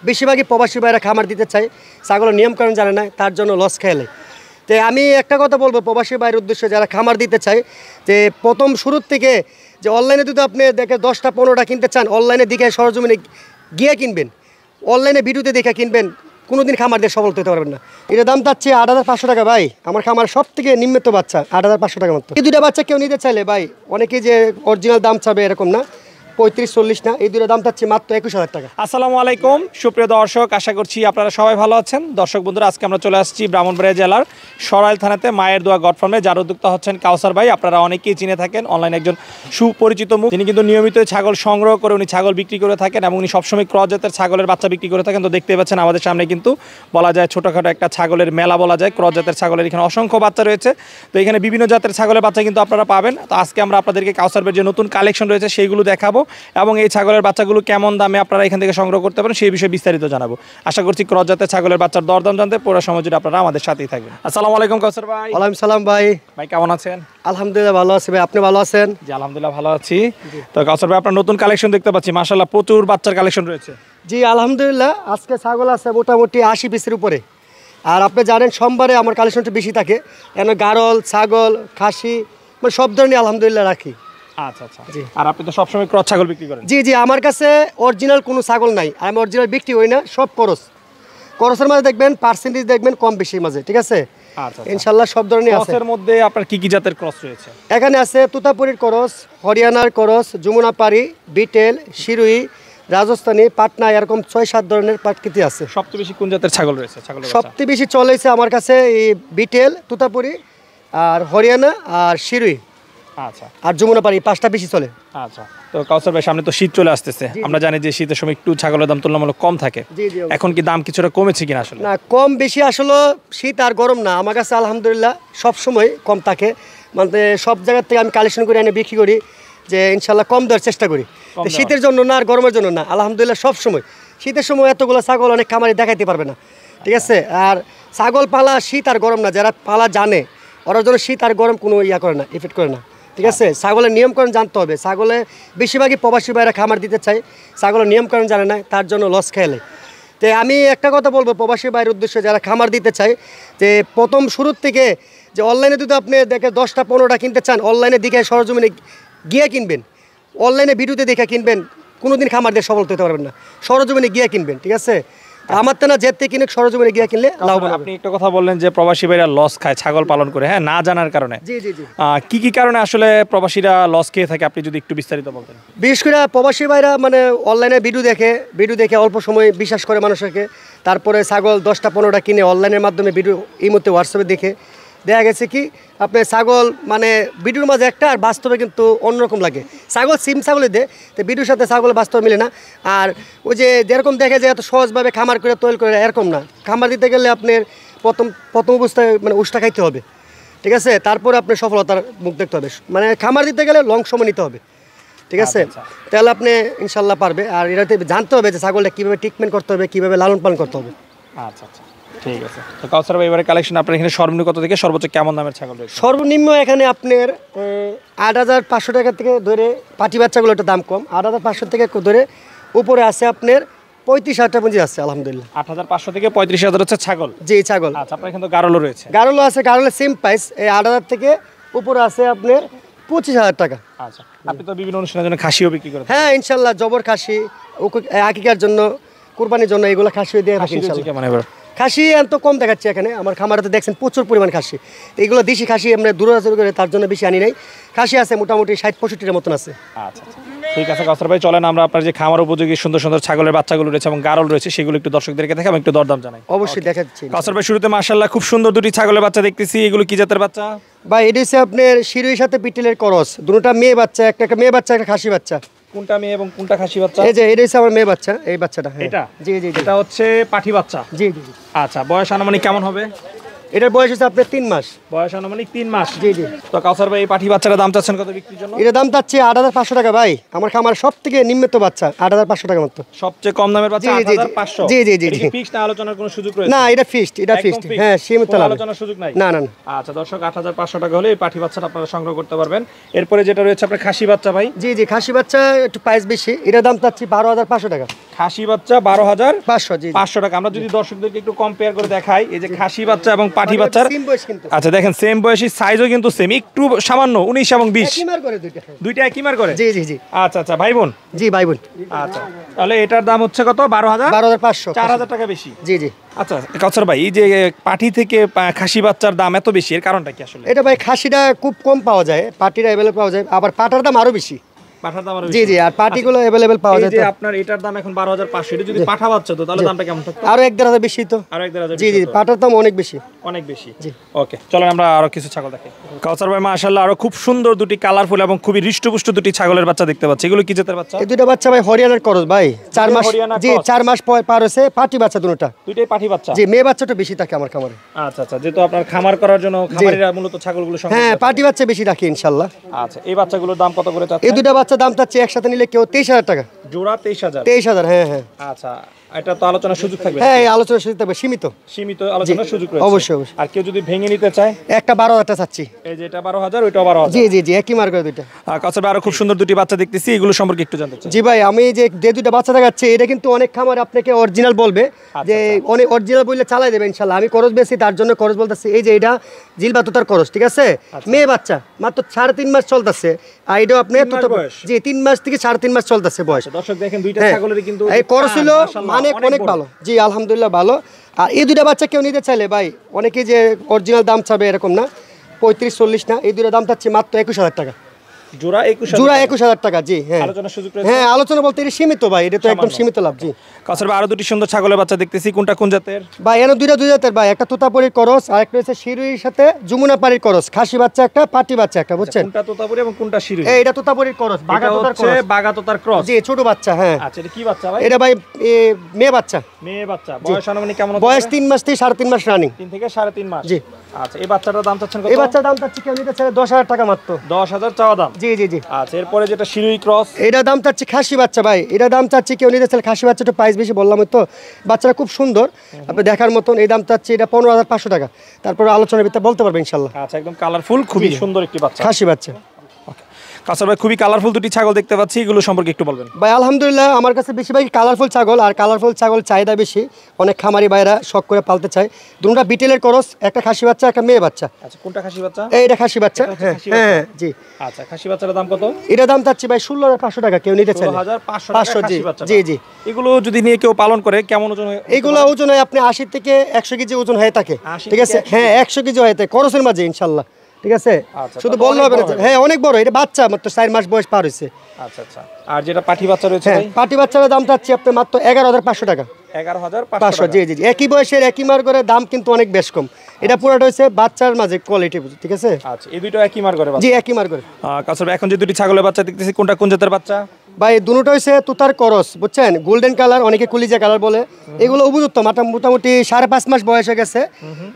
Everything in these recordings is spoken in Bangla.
বেশিরভাগই প্রবাসী ভাইরা খামার দিতে চায়, ছাগলের নিয়মকানুন জানে না, তার জন্য লস খেলে। তো আমি একটা কথা বলবো প্রবাসী ভাইয়ের উদ্দেশ্যে, যারা খামার দিতে চায়, যে প্রথম শুরুর থেকে যে অনলাইনে যদি আপনি দেখে 10টা 15টা কিনতে চান, অনলাইনে দিকে সরজমিনে গিয়ে কিনবেন, অনলাইনে ভিডিওতে দেখে কিনবেন, কোনোদিন খামার দিয়ে সফল হতে পারবেন না। এটার দাম চাচ্ছি 8,500 টাকা ভাই। আমার খামার সব থেকে নিম্নত বাচ্চা 8,500 টাকা মাত্র। এই দুইটা বাচ্চা কেউ নিতে চাইলে ভাই, অনেকে যে অরিজিনাল দাম চাবে এরকম না, 35-40 না, এই দুটো দাম চাচ্ছি মাত্র 21,000 টাকা। আসসালামু আলাইকুম সুপ্রিয় দর্শক, আশা করছি আপনারা সবাই ভালো আছেন। দর্শক বন্ধুরা, আজকে আমরা চলে আসছি ব্রাহ্মণবাড়িয়া জেলার সরাইল থানাতে মায়ের দোয়া গড ফার্মে, যার উদ্যোক্তা হচ্ছেন কাউসার ভাই। আপনারা অনেকেই চিনে থাকেন, অনলাইনে একজন সুপরিচিত মুখ। তিনি কিন্তু নিয়মিত ছাগল সংগ্রহ করে উনি ছাগল বিক্রি করে থাকেন এবং উনি সবসময় ক্রস জাতের ছাগলের বাচ্চা বিক্রি করে থাকেন। তো দেখতে পাচ্ছেন আমাদের সামনে কিন্তু বলা যায় ছোটোখাটো একটা ছাগলের মেলা বলা যায়। ক্রস জাতের ছাগলের এখানে অসংখ্য বাচ্চা রয়েছে। তো এখানে বিভিন্ন জাতের ছাগলের বাচ্চা কিন্তু আপনারা পাবেন। তো আজকে আমরা আপনাদেরকে কাউসার ভাইয়ের যে নতুন কালেকশন রয়েছে সেইগুলো দেখাবো এবং এই ছাগলের বাচ্চাগুলো কেমন দামে আপনারা এখান থেকে সংগ্রহ করতে পারেন সেই বিষয়ে বিস্তারিত জানাবো। আশা করছি ক্রস জাতের ছাগলের বাচ্চার দরদাম জানতে পুরো সময় জুড়ে আপনারা আমাদের সাথেই থাকবেন। আসসালামু আলাইকুম কাউসার ভাই। ওয়ালাইকুম সালাম ভাই। ভাই কেমন আছেন? আলহামদুলিল্লাহ ভালো আছি ভাই, আপনি ভালো আছেন? জি আলহামদুলিল্লাহ ভালো আছি। তো কাউসার ভাই, আপনার নতুন কালেকশন দেখতে পাচ্ছি, মাশাআল্লাহ প্রচুর বাচ্চার কালেকশন রয়েছে। জি আলহামদুলিল্লাহ, আজকে ছাগল আছে মোটামুটি 80 পিসের উপরে। আর আপনি জানেন সোমবারে আমার কালেকশনটা বেশি থাকে, কেন গারল, ছাগল, খাসি, মানে সব ধরনের আলহামদুলিল্লাহ রাখি। আচ্ছা আচ্ছা জি। আর আপনি তো সবসময় ক্রস ছাগল বিক্রি করেন? জি জি, আমার কাছে অরিজিনাল কোনো ছাগল নাই, আমি অরিজিনাল বিক্রি হই না, সব করসের মাঝে দেখবেন পার্সেন্টেজ দেখবেন কম বেশি মাঝে, ঠিক আছে? আচ্ছা ইনশাআল্লাহ সব ধরনের আছে। ক্রসের মধ্যে আপনার কি কি জাতের ক্রস রয়েছে? এখানে আছে তুতাপুরীর করস, হরিয়ানার করস, যমুনাপাড়ি, বিটেল, শিরুই, রাজস্থানী, পাটনা, এরকম 6-7 ধরনের পাটকিতি আছে। সবচেয়ে বেশি কোন জাতের ছাগল রয়েছে? সবচেয়ে বেশি চলেছে আমার কাছে এই বিটেল, তুতাপুরি আর হরিয়ানা আর শিরুই, আচ্ছা, আর যমুনাপাড়ি, 5টা বেশি চলে। আচ্ছা। তো কাউসার ভাই, সামনে তো শীত চলে আসতেছে, আমরা জানি যে শীতের সময় একটু ছাগলের দাম তুলনামূলক কম থাকে। এখন কি দাম কিছুটা কমেছে কিনা? আসলে না, কম বেশি আসলে শীত আর গরম না, আমার কাছে আলহামদুলিল্লাহ সব সময় কম থাকে। মানে সব জায়গার থেকে আমি কালেকশন করে এনে বিক্রি করি, যে ইনশাল্লাহ কম দেওয়ার চেষ্টা করি। শীতের জন্য না আর গরমের জন্য না, আলহামদুলিল্লাহ সব সময়। শীতের সময় এতগুলো ছাগল অনেক খামারে দেখাইতে পারবে না, ঠিক আছে? আর ছাগল পালা শীত আর গরম না, যারা পালা জানে ওরা জন্য শীত আর গরম কোনো ইয়া করে না, ইফেক্ট করে না, ঠিক আছে? ছাগলের নিয়মকানুন জানতে হবে। ছাগলে বেশিরভাগই প্রবাসী ভাইরা খামার দিতে চায়, ছাগলের নিয়মকানুন জানে না, তার জন্য লস খেলে। তো আমি একটা কথা বলবো প্রবাসী ভাইয়ের উদ্দেশ্যে, যারা খামার দিতে চায়, যে প্রথম শুরুর থেকে যে অনলাইনে যদি আপনি দেখে 10টা 15টা কিনতে চান, অনলাইনে দিকে সরজমিনে গিয়ে কিনবেন, অনলাইনে ভিডিওতে দেখে কিনবেন, কোনোদিন খামার দিয়ে সফল হতে পারবেন না। সরজমিনে গিয়ে কিনবেন, ঠিক আছে? আমার তো না যেতে কিনে সরজমিনে গিয়ে কিনলে লাভবান। আপনি একটা কথা বললেন যে প্রবাসী ভাইরা লস খায় ছাগল পালন করে, হ্যাঁ, না জানার কারণে। জি জি জি। কি কি কারণে আসলে প্রবাসীরা লস খেয়ে থাকে, আপনি যদি একটু বিস্তারিত বলতেন। বিশেষ করে প্রবাসী ভাইরা মানে অনলাইনে ভিডিও দেখে অল্প সময় বিশ্বাস করে মানুষকে, তারপরে ছাগল 10টা 15টা কিনে অনলাইনের মাধ্যমে ভিডিও এই মধ্যে হোয়াটসঅ্যাপে দেখে দেখা গেছে কি আপনি ছাগল মানে ভিডিওর মাঝে একটা, আর বাস্তবে কিন্তু অন্যরকম লাগে। ছাগল সিম ছাগলে দেয়, তো ভিডিওর সাথে ছাগল বাস্তবে মিলে না। আর ওই যে যেরকম দেখে যে এত সহজভাবে খামার করে তৈরি করে, এরকম না। খামার দিতে গেলে আপনার প্রথম অবস্থায় মানে উষ্টা খাইতে হবে, ঠিক আছে? তারপরে আপনার সফলতার মুখ দেখতে হবে। মানে খামার দিতে গেলে লং সময় নিতে হবে, ঠিক আছে? তাহলে আপনি ইনশাল্লাহ পারবে। আর এটাতে জানতে হবে যে ছাগলটা কীভাবে ট্রিটমেন্ট করতে হবে, কীভাবে লালন পালন করতে হবে। আচ্ছা আচ্ছা, ঠিক আছে। তো কাউসার ভাই, এবারে কালেকশন আপনার এখানে সর্বনিম্ন কত থেকে সর্বোচ্চ কেমন দামের ছাগল রয়েছে? সর্বনিম্ন এখানে আপনার 8,500 টাকা থেকে ধরে, পাটি বাচ্চাগুলো একটা দাম কম, 8,500 থেকে ধরে উপরে আছে আপনার 35,000 টাকা পুঁজি আছে আলহামদুলিল্লাহ। 8,500 থেকে 35,000 হচ্ছে ছাগল? জি ছাগল। আচ্ছা, আপনার এখানে তো গারলও রয়েছে? গারলও আছে, গারলের সেম প্রাইস, এই 8,000 থেকে উপরে আছে আপনার 25,000 টাকা। আচ্ছা, আপনি তো বিভিন্ন অনুষ্ঠানের জন্য খাসিও বিক্রি করেন? হ্যাঁ ইনশাল্লাহ, জবর খাসি, আকিকার জন্য, কুরবানির জন্য এগুলো খাসিও দিয়ে রাখি ইনশাল্লাহ। খাসি এত কম দেখাচ্ছে এখানে আমার খামারে, দেখছেন প্রচুর পরিমাণ খাসি। এগুলো দেশি খাসি আমরা দূরাচুর করে, তার জন্য বেশি আনি নাই। খাসি আছে মোটামুটি 60-65টার মতন আছে। আচ্ছা আচ্ছা, ঠিক আছে কাউসার ভাই, চলেন আমরা আপনার যে খামার উপযোগী সুন্দর সুন্দর ছাগলের বাচ্চাগুলো রয়েছে এবং গারল রয়েছে সেগুলো একটু দর্শকদেরকে দেখে আমি একটু দরদাম জানাই। অবশ্যই দেখাচ্ছি কাউসার ভাই। শুরুতে মাশাআল্লাহ খুব সুন্দর দুটি ছাগলের বাচ্চা দেখতেছি, এগুলো কি জাতের বাচ্চা ভাই? এটা হচ্ছে আপনার শিরুইর সাথে বিটেলের করস, দুটোটা মেয়ে বাচ্চা, একটা মেয়ে বাচ্চা, একটা খাসি বাচ্চা। কোনটা মেয়ে এবং কোনটা খাসি বাচ্চা? এই যে এটা হচ্ছে আমার মেয়ে বাচ্চা, এই বাচ্চাটা। এটা? জি জি, এটা হচ্ছে পাঠি বাচ্চা? জি জি। আচ্ছা, বয়স আনুমানিক কেমন হবে? এটার বয়স হচ্ছে আপনার 3 মাস। বয়স আনুমানিক 3 মাস। জি জি। তো কাউসার ভাই এই পাঠি বাচ্চাটার দাম চাচ্ছেন কত বিক্রির জন্য? এটার দাম চাচ্ছি 8,500 টাকা ভাই। আমার খামার সব থেকে নিম্নত বাচ্চা 8,500 টাকা মাত্র। সবচেয়ে কম দামের বাচ্চা জি, জি, জি। 8,500। জি, জি, জি, এটা জি। কি ফিক্সড না আলোচনার কোনো সুযোগ রয়েছে? না এটা ফিক্সড, এটা একদম ফিক্সড। fixed? হ্যাঁ সীমিত কোনো লাভ। আলোচনার সুযোগ নাই? না না না। আচ্ছা দর্শক 8,500 টাকা হলে এই পাঠি বাচ্চাটা আপনারা সংগ্রহ করতে পারবেন। এরপরে যেটা রয়েছে আপনার খাসি বাচ্চা ভাই। জি জি, খাসি বাচ্চা একটু প্রাইস বেশি, এটার দাম চাচ্ছি 12,500 টাকা। খাসি বাচ্চা 12,500 জি জি। টাকা। আমরা যদি দর্শকদেরকে একটু কম্পেয়ার করে দেখাই, এই যে খাসি বাচ্চা এবং পাঠি বাচ্চার সিম বয়স কিন্তু আচ্ছা দেখেন সেম বয়সী সাইজও কিন্তু সেম, একটু সামান্য 19 এবং 20 একই মার করে দুইটা। দুইটা একই মার করে। জি জি জি। আচ্ছা আচ্ছা ভাই বোন। জি ভাই বোন। আচ্ছা তাহলে এটার দাম হচ্ছে কত? 12,000। 12,500। 4,000 টাকা বেশি। জি জি। আচ্ছা কাউসার ভাই, এই যে পাঠি থেকে খাসি বাচ্চার দাম এত বেশি, এর কারণটা কি আসলে? এটা ভাই খাসিটা খুব কম পাওয়া যায়, পাটিটা অ্যাভেলেবল পাওয়া যায়, আবার পাটার দাম আরো বেশি। পাঠার দাম আরো জি বেশি। জি, আর পাটিগুলো অ্যাভেলেবল পাওয়া এই যায় যে তো। আপনার এটার দাম এখন 12,500, এটা যদি পাঠা বাচ্চা তো তাহলে দামটা কেমন থাকতো? আরো 1,500 বেশি তো। আরো 1,500। জি জি, পাটার দাম অনেক বেশি। অনেক বেশি। জি। ওকে চলেন আমরা আরো কিছু ছাগল দেখি। কাউসার ভাই মাশাআল্লাহ আরো খুব সুন্দর দুটি কালারফুল এবং খুবই হৃষ্টপুষ্ট দুটি ছাগলের বাচ্চা দেখতে পাচ্ছি। এগুলো কি জাতের বাচ্চা? এই দুটো বাচ্চা ভাই হরিয়ানার করস ভাই, 4 মাস। হরিয়ানা জি cross। 4 মাস পার হয়েছে, পাটি বাচ্চা দুটোটা। দুইটাই পাঠি বাচ্চা। জি, মেয়ে বাচ্চাটা বেশি থাকে আমার খামারে। আচ্ছা আচ্ছা, যেহেতু আপনার খামার করার জন্য খামারিরা মূলত ছাগলগুলো সংগ্রহ হ্যাঁ করে। পাটি বাচ্চা বেশি রাখি ইনশাল্লাহ। আচ্ছা এই বাচ্চাগুলোর দাম কত করে এই চাচ্ছেন? দুটো বাচ্চা দাম চাচ্ছে একসাথে নিলে কেউ 23,000 টাকা। জোড়া 23,000। 23,000, হ্যাঁ হ্যাঁ। আচ্ছা এটা তো আলোচনার সুযোগ থাকবে? হ্যাঁ এই আলোচনা সুযোগ থাকবে, সীমিত। সীমিত আলোচনার সুযোগ রয়েছে। অবশ্যই, অবশ্যই। আর কেউ যদি ভেঙে নিতে চায়? একটা 12,000 টাকা চাচ্ছি। এই যে এটা 12,000, ওইটাও 12,000। জি জি জি, একই মার করে দুইটা। কাউসার ভাই আরো খুব সুন্দর দুটি বাচ্চা দেখতেছি, এগুলো সম্পর্কে একটু জানতে চাই। জি ভাই, আমি যে দুইটা বাচ্চা দেখাচ্ছি এটা কিন্তু অনেক খামার আপনাকে অরিজিনাল বলবে, যে অনেক অরিজিনাল বললে চালাই দেবে ইনশাল্লাহ। আমি করস বেশি তার জন্য করস বলতেছি। এই যে এটা জিলবা তোতার করস, ঠিক আছে? মেয়ে বাচ্চা মাত্র 3.5 মাস চলতেছে। আর এটাও আপনি 3 মাস বয়স? জি 3 মাস থেকে 3.5 মাস চলতেছে বয়স। দর্শক দেখেন দুইটা হ্যাঁ, ছাগলেরই কিন্তু এই করস ছিল মাশাআল্লাহ মানে অনেক বড়। ভালো। জি আলহামদুলিল্লাহ ভালো। আর এই দুইটা বাচ্চা কেউ নিতে চাইলে ভাই, অনেকেই যে অরিজিনাল দাম চাবে এরকম না, 35-40 না, এই দুইটা দাম চাচ্ছি মাত্র 21,000 টাকা। জোড়া 21,000। জোড়া 21,000 টাকা। জি হ্যাঁ। আলোচনার সুযোগ রয়েছে? হ্যাঁ আলোচনা বলতে এটা সীমিত ভাই, এটা তো একদম সীমিত লাভ। জি কাউসার ভাই আরো দুটি সুন্দর ছাগলের বাচ্চা দেখতেছি, কোনটা কোন জাতের? ভাই এনে দুই জাতের ভাই, একটা তোতাপুরির করস আর একটা হচ্ছে শিরুইর সাথে যমুনাপাড়ির করস। খাসি বাচ্চা একটা, পাটি বাচ্চা একটা, বুঝছেন? কোনটা তোতাপুরি এবং কোনটা শিরোই? এটা তোতাপুরির করস, বাঘা এটা তোতার হচ্ছে করস। বাঘা তোতার ক্রস। জি ছোট বাচ্চা। হ্যাঁ আচ্ছা এটা কি বাচ্চা ভাই? এটা ভাই মেয়ে বাচ্চা। মেয়ে বাচ্চা। বয়স আনুমানিক কেমন হতে বয়স পারে? 3 মাস থেকে 3.5 মাস রানিং। 3 থেকে 3.5 মাস। জি। আচ্ছা এই বাচ্চাটার দাম চাচ্ছেন কত? এই বাচ্চার দাম চাচ্ছি কেউ নিতে চাইলে 10,000 টাকা মাত্র। 10,000 চাওয়া দাম। জি জি জি। আচ্ছা এরপরে যেটা শিরোই ক্রস, এটা দাম চাচ্ছি খাসি বাচ্চা ভাই, এটা দাম চাচ্ছি কেউ নিতে চাইলে, খাসি বাচ্চাটা প্রাইস বেশি বললাম তো, বাচ্চাটা খুব সুন্দর আপনি দেখার মতন। এই দাম চাচ্ছি এটা 15,500 টাকা। তারপরে আলোচনার ভিতরে বলতে পারবেন ইনশাল্লাহ। আচ্ছা একদম কালারফুল, খুবই সুন্দর একটি বাচ্চা। খাসি বাচ্চা। কাউসার ভাই খুবই কালারফুল দুটি ছাগল দেখতে পাচ্ছি, এগুলো সম্পর্কে একটু বলবেন। ভাই আলহামদুলিল্লাহ আমার কাছে বেশিরভাগই কালারফুল ছাগল, আর কালারফুল ছাগল চাহিদা বেশি, অনেক খামারি ভাইরা শখ করে পালতে চায়। দুটোটা বিটেলের করস, একটা খাসি বাচ্চা একটা মেয়ে বাচ্চা। আচ্ছা কোনটা খাসি বাচ্চা? এইটা খাসি বাচ্চা। এটা হচ্ছে হ্যাঁ খাসি বাচ্চা। হ্যাঁ জি। আচ্ছা খাসি বাচ্চার দাম কত? এটা দাম চাচ্ছি ভাই 16,500 টাকা, কেউ নিতে চাইলে। 16,500 টাকা 500। জি খাসি বাচ্চা। জি জি। এগুলো যদি নিয়ে কেউ পালন করে কেমন ওজন হয়? এগুলো ওজন হয় আপনি 80 থেকে 100 কেজি ওজন হয়ে থাকে, 80 ঠিক আছে? থেকে 100 হ্যাঁ 100 কেজি হয়ে থাকে করসের মাঝে ইনশাল্লাহ, ঠিক আছে? আচ্ছা, শুধু তাহলে বললে অনেক হবে না বড় যে- হবে। হ্যাঁ অনেক বড়, এটা বাচ্চা মাত্র 4 মাস বয়স পার হয়েছে। আচ্ছা আচ্ছা। আর যেটা পাঠি বাচ্চা রয়েছে হ্যাঁ ভাই? পাটি বাচ্চার দাম চাচ্ছি আপনি মাত্র 11,500 টাকা। 11,500 500। জি জি জি। একই বয়সের একই মার করে দাম কিন্তু অনেক বেশ কম। এটা পুরোটা হচ্ছে বাচ্চার মাঝে কোয়ালিটি, ঠিক আছে? আচ্ছা এই দুটো একই মার করে জি একই মার করে। কাউসার ভাই এখন যে দুটি ছাগলের বাচ্চা দেখতেছি, কোনটা কোন জাতের বাচ্চা? ভাই দুটো হচ্ছে তুতার করস, বুঝছেন? গোল্ডেন কালার, অনেকে কুলিজা কালার বলে। এগুলো উপযুক্ত মোটামুটি 5.5 মাস বয়স হয়ে গেছে,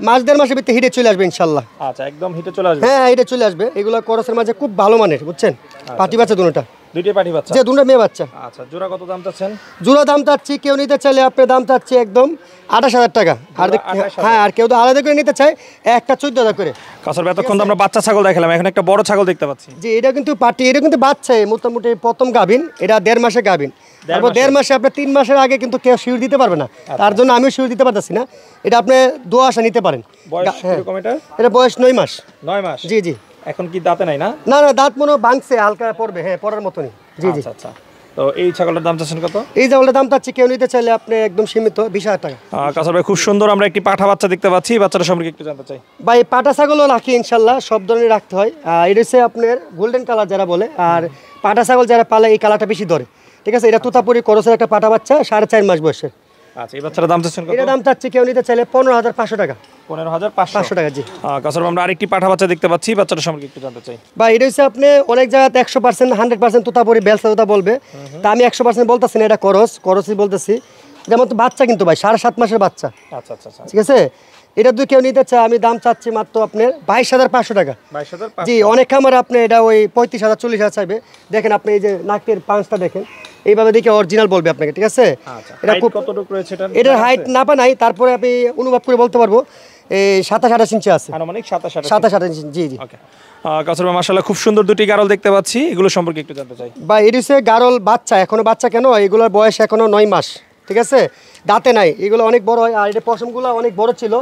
মাস 1.5 মাসের ভিতরে হিটে চলে আসবে ইনশাল্লাহ। আচ্ছা একদম হিটে চলে আসবে। হ্যাঁ হিটে চলে আসবে। এগুলো করসের মাঝে খুব ভালো মানের, বুঝছেন? পাটি বাচ্চা দুটোটা। দুইটাই পাঠি বাচ্চা। যে দুটো মেয়ে বাচ্চা। আচ্ছা জোড়া কত দাম চাচ্ছেন? জোড়া দাম চাচ্ছি কেউ নিতে চাইলে আপনার দাম চাচ্ছি একদম 28,000 টাকা। আর জোড়া 28,000 হ্যাঁ আর কেউ তো আলাদা করে নিতে চায় একটা 14,000 করে। কাউসার ভাই এতক্ষণ তো আমরা বাচ্চা ছাগল দেখালাম, এখন একটা বড় ছাগল দেখতে পাচ্ছি। জি এটা কিন্তু পাটি, এটা কিন্তু বাচ্চাই মোটামুটি প্রথম গাভিন, এটা 1.5 মাসে গাভিন। তারপর 1.5 মাসে আপনার 3 মাসের আগে কিন্তু কেউ শিওর দিতে পারবে না, তার জন্য আমিও শিওর দিতে পারতেছি না। এটা আপনি দোয়া আশা নিতে পারেন। বয়স হ্যাঁ। কিরকম এটা? এটা বয়স 9 মাস। 9 মাস। জি জি। এখন কি দাঁতে নাই না? না না দাঁত মনে হয় ভাঙছে, হালকা পড়বে, হ্যাঁ পড়ার মতনই। জি জি। আচ্ছা আচ্ছা। তো এই ছাগলের দাম চাচ্ছেন কত? এই ছাগলের দাম চাচ্ছি কেউ নিতে চাইলে আপনি একদম সীমিত 20,000 টাকা। কাউসার ভাই খুব সুন্দর আমরা একটি পাঠা বাচ্চা দেখতে পাচ্ছি, এই বাচ্চাটা সম্পর্কে একটু জানতে চাই। ভাই পাটা ছাগলও রাখি ইনশাল্লাহ, সব ধরনের রাখতে হয়। এটা হচ্ছে আপনার গোল্ডেন কালার যারা বলে, আর পাটা ছাগল যারা পালে এই কালারটা বেশি ধরে, ঠিক আছে? এটা তোতাপুরি করসের একটা পাটা বাচ্চা, 4.5 মাস বয়সের। আচ্ছা এই বাচ্চাটার দাম চাচ্ছেন কত? এটা দাম চাচ্ছি কেউ নিতে চাইলে 15,500 টাকা। 15,500 টাকা। জি। কাউসার ভাই আমরা আরেকটি পাঠা বাচ্চা দেখতে পাচ্ছি, বাচ্চাটা সম্পর্কে একটু জানতে চাই। বা এটা হচ্ছে আপনি অনেক জায়গাতে 100% 100% তোতাপুরি বেলসা তোতা বলবে, তা আমি 100% বলতেছি না, এটা করসই বলতেছি। যেমন তো বাচ্চা কিন্তু ভাই 7.5 মাসের বাচ্চা, আচ্ছা আচ্ছা আচ্ছা। ঠিক আছে? এটা যদি কেউ নিতে চায় আমি দাম চাচ্ছি মাত্র আপনার 22,500 টাকা। 22,500 জি, অনেক খামার আপনি এটা ওই 35,000 40,000 চাইবে। দেখেন আপনি এই যে নাকের পাঁচটা দেখেন, এইভাবে দেখে অরিজিনাল বলবে আপনাকে, ঠিক আছে? আচ্ছা, এটা খুব কতটুকু রয়েছে এটা? এটার হাইট নাপা নাই, তারপরে আমি অনুভব করে বলতে পারবো এই 27-28 ইঞ্চি আছে। আনুমানিক 27 27-28 ইঞ্চি, জি জি। ওকে, কাউসার ভাই মাশাআল্লাহ খুব সুন্দর দুটি গারল দেখতে পাচ্ছি, এগুলো সম্পর্কে একটু জানতে চাই। বা এর হচ্ছে গারল বাচ্চা, এখনো বাচ্চা কেন, এগুলোর বয়স এখনো 9 মাস, ঠিক আছে? দাঁতে নাই, এগুলো অনেক বড় হয়। আর এটা পশমগুলো অনেক বড় ছিল,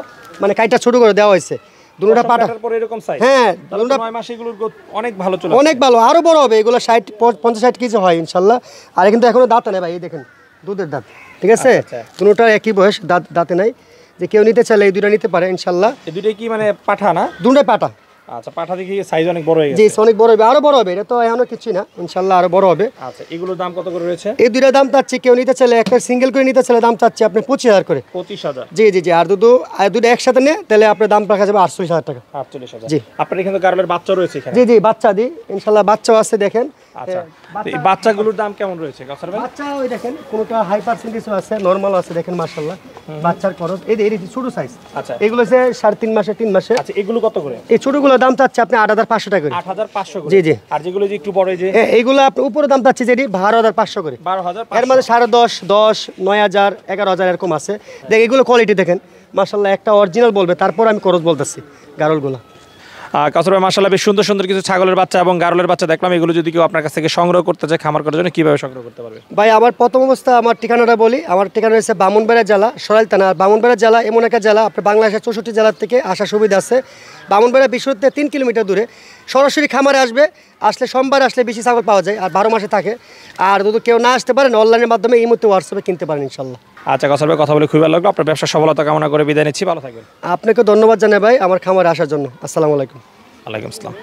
মানে কাইটা ছোট করে দেওয়া হয়েছে দুটোটা পাটা। পরে এরকম সাইজ, হ্যাঁ, 9 মাস এগুলোর গ্রোথ অনেক ভালো চলে, অনেক ভালো, আরো বড় হবে এগুলো। 50-60 কেজি হয় ইনশাল্লাহ। আর কিন্তু এখনো দাঁতে নাই ভাই, এই দেখেন দুধের দাঁত, ঠিক আছে? দুটোটার একই বয়স, দাঁতে নাই। যে কেউ নিতে চাইলে এই দুটো নিতে পারে ইনশাল্লাহ। এই দুটোই কি মানে পাঠা না? দুটোই পাটা। আচ্ছা, পাঠা দেখি সাইজ অনেক বড় হয়ে জি, গেছে। অনেক বড় হবে, আরো বড় হবে। এটা তো এখনো কিছুই না, ইনশাল্লাহ আরো বড় হবে। আচ্ছা, এগুলোর দাম কত করে রয়েছে? এই দুইটা দাম চাচ্ছি, কেউ নিতে চাইলে একটা সিঙ্গেল করে নিতে চাইলে দাম চাচ্ছি আপনি 25,000 করে। 25,000? জি জি জি। আর দুটো একসাথে নেয় তাহলে আপনার দাম রাখা যাবে 48,000 টাকা। 48,000? জি। আপনার এখানে গারলের বাচ্চা রয়েছে এখানে? জি জি, বাচ্চা দিই ইনশাল্লাহ, বাচ্চাও আছে দেখেন। আচ্ছা, এই বাচ্চাগুলোর দাম কেমন রয়েছে কাউসার ভাই? বাচ্চা ওই দেখেন, কোনটা হাই পার্সেন্টেজও আছে, নরমাল আছে, দেখেন মাশাআল্লাহ। বাচ্চার খরচ এই ছোট সাইজ। আচ্ছা, এগুলো হচ্ছে 3.5 মাসে 3 মাসে। আচ্ছা, এগুলো কত করে? এই ছোটগুলোর দাম চাচ্ছে আপনি 8,500 টাকা করে। 8,500 করে? জি জি। আর যেগুলো যে একটু বড়, এই যে এইগুলো আপনি উপরে দাম চাচ্ছে যেটি 12,500 করে। 12,500? এর মধ্যে 10.5, 10, 9,000, 11,000 এরকম আছে। দেখ এগুলো কোয়ালিটি দেখেন মাশাআল্লাহ, একটা অরিজিনাল বলবে, তারপর আমি খরচ বলতেছি গারলগুলো। কাউসার ভাই মাশাআল্লাহ বেশ সুন্দর সুন্দর কিছু ছাগলের বাচ্চা এবং গারলের বাচ্চা দেখলাম। এগুলো যদি কেউ আপনার কাছ থেকে সংগ্রহ করতে চায় খামার করার জন্য, কিভাবে সংগ্রহ করতে পারবে? ভাই আমার প্রথম অবস্থা, আমার ঠিকানাটা বলি। আমার ঠিকানা হচ্ছে ব্রাহ্মণবাড়িয়া জেলা, সরাইল থানা। আর ব্রাহ্মণবাড়িয়া জেলা এমন একটা জেলা, আপনার বাংলাদেশের 64 জেলার থেকে আসার সুবিধা আছে। ব্রাহ্মণবাড়িয়া বিশ্বতে 3 কিলোমিটার দূরে। সরাসরি খামারে আসলে সোমবার আসলে বেশি ছাগল পাওয়া যায়, আর 12 মাসে থাকে। আর যদি কেউ না আসতে পারেন, অনলাইনের মাধ্যমে এই মুহূর্তে হোয়াটসঅ্যাপে কিনতে পারেন ইনশাল্লাহ। আচ্ছা কাউসার ভাই, কথা বলে খুবই ভালো লাগলো। আপনার ব্যবসা সফলতা কামনা করে বিদায় নিচ্ছি, ভালো থাকবেন। আপনাকে ধন্যবাদ জানাই ভাই আমার খামারে আসার জন্য। আসসালামু আলাইকুম। ওয়ালাইকুম আসসালাম।